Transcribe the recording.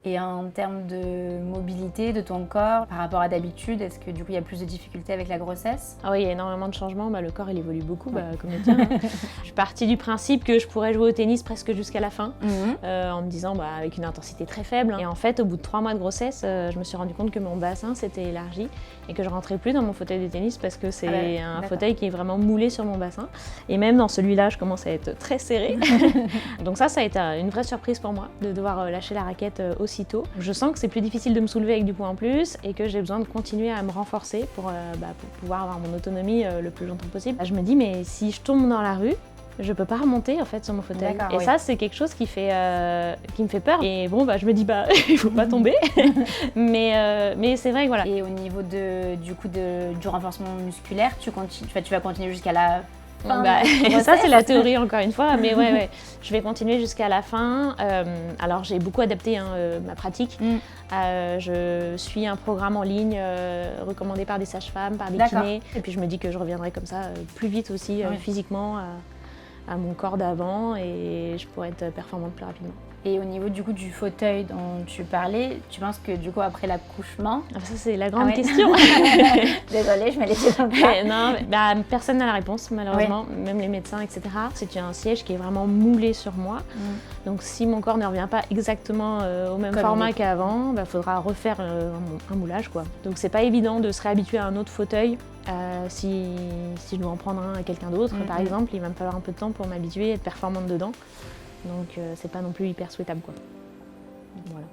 Et en termes de mobilité de ton corps par rapport à d'habitude, est-ce que du coup il y a plus de difficultés avec la grossesse? Ah oui, il y a énormément de changements, le corps il évolue beaucoup, comme le tien. Hein. Je suis partie du principe que je pourrais jouer au tennis presque jusqu'à la fin, en me disant avec une intensité très faible. Et en fait, au bout de 3 mois de grossesse, je me suis rendu compte que mon bassin s'était élargi et que je rentrais plus dans mon fauteuil de tennis parce que c'est un fauteuil qui est vraiment moulé sur mon bassin. Et même dans celui-là, je commence à être très serrée. Donc ça a été une vraie surprise pour moi de devoir lâcher la raquette aussitôt. Je sens que c'est plus difficile de me soulever avec du poids en plus et que j'ai besoin de continuer à me renforcer pour pouvoir avoir mon autonomie le plus longtemps possible. Je me dis, mais si je tombe dans la rue, je peux pas remonter en fait sur mon fauteuil. Et ça, c'est quelque chose qui me fait peur. Et bon, je me dis, il faut pas tomber. mais c'est vrai que voilà. Et au niveau du renforcement musculaire, tu vas continuer jusqu'à la fin ça, c'est la théorie encore une fois. Mais ouais, je vais continuer jusqu'à la fin. Alors, j'ai beaucoup adapté ma pratique. Je suis un programme en ligne recommandé par des sages-femmes, par des kinés. Et puis, je me dis que je reviendrai comme ça plus vite aussi physiquement à mon corps d'avant et je pourrais être performante plus rapidement. Et au niveau du fauteuil dont tu parlais, tu penses que du coup après l'accouchement... Ça c'est la grande question. Désolée, je m'ai laissée dans le plat. Non, personne n'a la réponse malheureusement, même les médecins, etc. C'est un siège qui est vraiment moulé sur moi. Donc si mon corps ne revient pas exactement au même format qu'avant, faudra refaire un moulage, quoi. Donc c'est pas évident de se réhabituer à un autre fauteuil. Si je dois en prendre un à quelqu'un d'autre, par exemple, il va me falloir un peu de temps pour m'habituer et être performante dedans. Donc c'est pas non plus hyper souhaitable, quoi. Voilà.